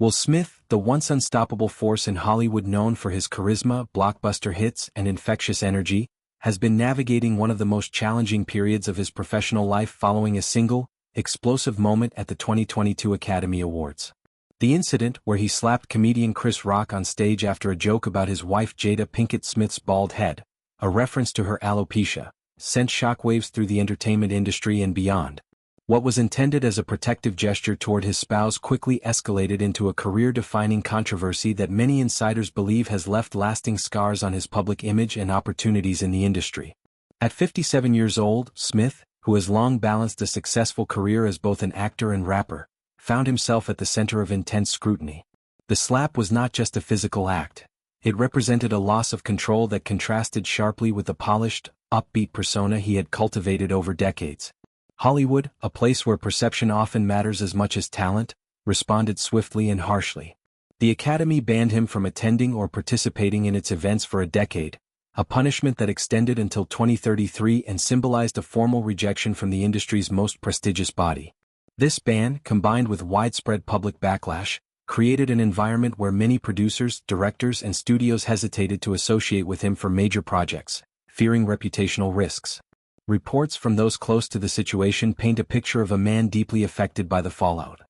Will Smith, the once unstoppable force in Hollywood known for his charisma, blockbuster hits, and infectious energy, has been navigating one of the most challenging periods of his professional life following a single, explosive moment at the 2022 Academy Awards. The incident where he slapped comedian Chris Rock on stage after a joke about his wife Jada Pinkett Smith's bald head, a reference to her alopecia, sent shockwaves through the entertainment industry and beyond. What was intended as a protective gesture toward his spouse quickly escalated into a career-defining controversy that many insiders believe has left lasting scars on his public image and opportunities in the industry. At 57 years old, Smith, who has long balanced a successful career as both an actor and rapper, found himself at the center of intense scrutiny. The slap was not just a physical act. It represented a loss of control that contrasted sharply with the polished, upbeat persona he had cultivated over decades. Hollywood, a place where perception often matters as much as talent, responded swiftly and harshly. The Academy banned him from attending or participating in its events for a decade, a punishment that extended until 2033 and symbolized a formal rejection from the industry's most prestigious body. This ban, combined with widespread public backlash, created an environment where many producers, directors, and studios hesitated to associate with him for major projects, fearing reputational risks. Reports from those close to the situation paint a picture of a man deeply affected by the fallout.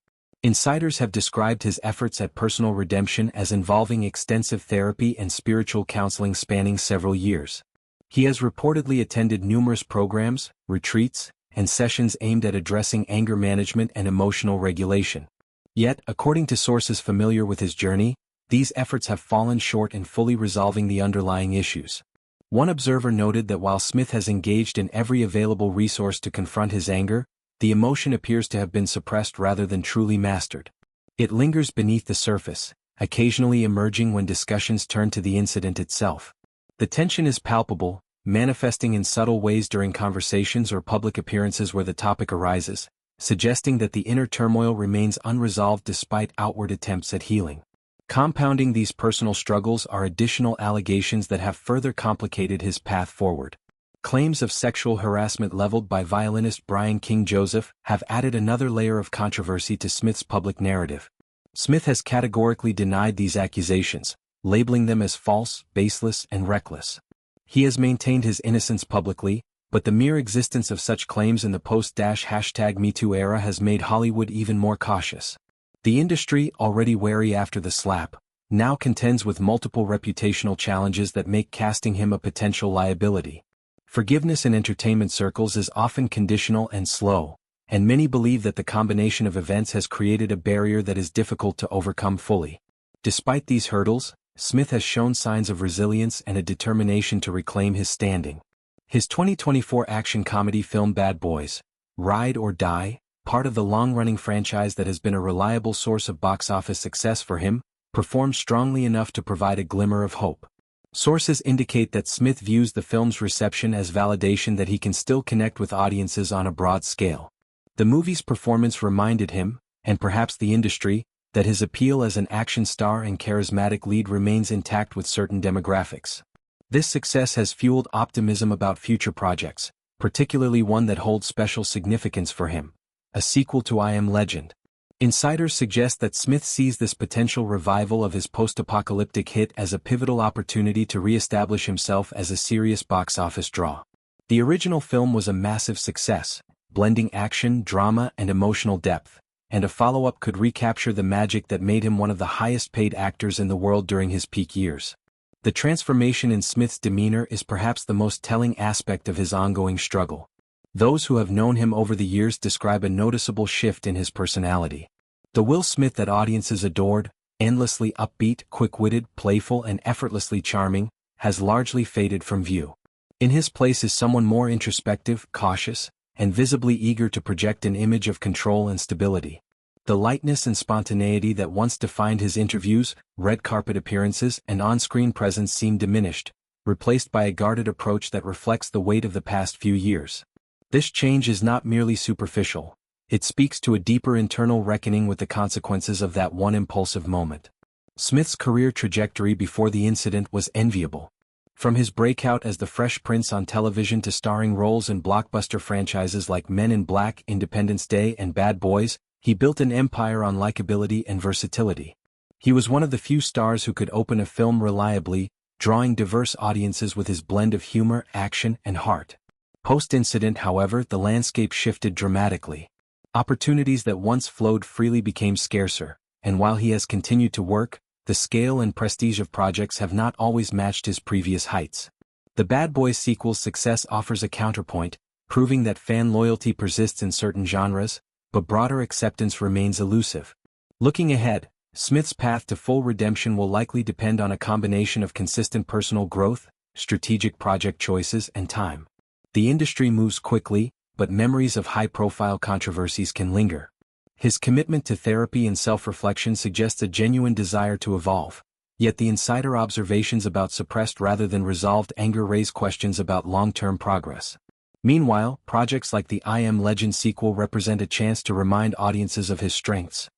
Insiders have described his efforts at personal redemption as involving extensive therapy and spiritual counseling spanning several years. He has reportedly attended numerous programs, retreats, and sessions aimed at addressing anger management and emotional regulation. Yet, according to sources familiar with his journey, these efforts have fallen short in fully resolving the underlying issues. One observer noted that while Smith has engaged in every available resource to confront his anger, the emotion appears to have been suppressed rather than truly mastered. It lingers beneath the surface, occasionally emerging when discussions turn to the incident itself. The tension is palpable, manifesting in subtle ways during conversations or public appearances where the topic arises, suggesting that the inner turmoil remains unresolved despite outward attempts at healing. Compounding these personal struggles are additional allegations that have further complicated his path forward. Claims of sexual harassment leveled by violinist Brian King Joseph have added another layer of controversy to Smith's public narrative. Smith has categorically denied these accusations, labeling them as false, baseless, and reckless. He has maintained his innocence publicly, but the mere existence of such claims in the post-#MeToo era has made Hollywood even more cautious. The industry, already wary after the slap, now contends with multiple reputational challenges that make casting him a potential liability. Forgiveness in entertainment circles is often conditional and slow, and many believe that the combination of events has created a barrier that is difficult to overcome fully. Despite these hurdles, Smith has shown signs of resilience and a determination to reclaim his standing. His 2024 action comedy film Bad Boys, Ride or Die, part of the long-running franchise that has been a reliable source of box office success for him, performed strongly enough to provide a glimmer of hope. Sources indicate that Smith views the film's reception as validation that he can still connect with audiences on a broad scale. The movie's performance reminded him, and perhaps the industry, that his appeal as an action star and charismatic lead remains intact with certain demographics. This success has fueled optimism about future projects, particularly one that holds special significance for him: a sequel to I Am Legend. Insiders suggest that Smith sees this potential revival of his post-apocalyptic hit as a pivotal opportunity to re-establish himself as a serious box office draw. The original film was a massive success, blending action, drama, and emotional depth, and a follow-up could recapture the magic that made him one of the highest-paid actors in the world during his peak years. The transformation in Smith's demeanor is perhaps the most telling aspect of his ongoing struggle. Those who have known him over the years describe a noticeable shift in his personality. The Will Smith that audiences adored, endlessly upbeat, quick-witted, playful, and effortlessly charming, has largely faded from view. In his place is someone more introspective, cautious, and visibly eager to project an image of control and stability. The lightness and spontaneity that once defined his interviews, red carpet appearances, and on-screen presence seem diminished, replaced by a guarded approach that reflects the weight of the past few years. This change is not merely superficial. It speaks to a deeper internal reckoning with the consequences of that one impulsive moment. Smith's career trajectory before the incident was enviable. From his breakout as the Fresh Prince on television to starring roles in blockbuster franchises like Men in Black, Independence Day, and Bad Boys, he built an empire on likability and versatility. He was one of the few stars who could open a film reliably, drawing diverse audiences with his blend of humor, action, and heart. Post-incident, however, the landscape shifted dramatically. Opportunities that once flowed freely became scarcer, and while he has continued to work, the scale and prestige of projects have not always matched his previous heights. The Bad Boys sequel's success offers a counterpoint, proving that fan loyalty persists in certain genres, but broader acceptance remains elusive. Looking ahead, Smith's path to full redemption will likely depend on a combination of consistent personal growth, strategic project choices, and time. The industry moves quickly, but memories of high-profile controversies can linger. His commitment to therapy and self-reflection suggests a genuine desire to evolve, yet the insider observations about suppressed rather than resolved anger raise questions about long-term progress. Meanwhile, projects like the I Am Legend sequel represent a chance to remind audiences of his strengths,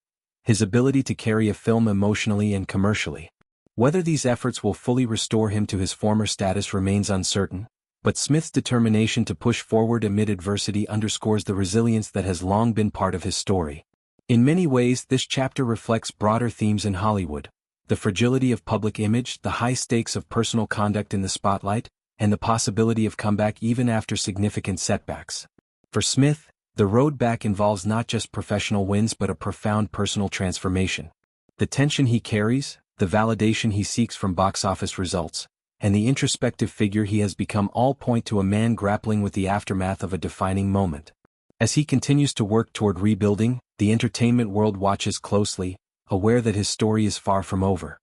his ability to carry a film emotionally and commercially. Whether these efforts will fully restore him to his former status remains uncertain, but Smith's determination to push forward amid adversity underscores the resilience that has long been part of his story. In many ways, this chapter reflects broader themes in Hollywood: the fragility of public image, the high stakes of personal conduct in the spotlight, and the possibility of comeback even after significant setbacks. For Smith, the road back involves not just professional wins but a profound personal transformation. The tension he carries, the validation he seeks from box office results, and the introspective figure he has become all point to a man grappling with the aftermath of a defining moment. As he continues to work toward rebuilding, the entertainment world watches closely, aware that his story is far from over.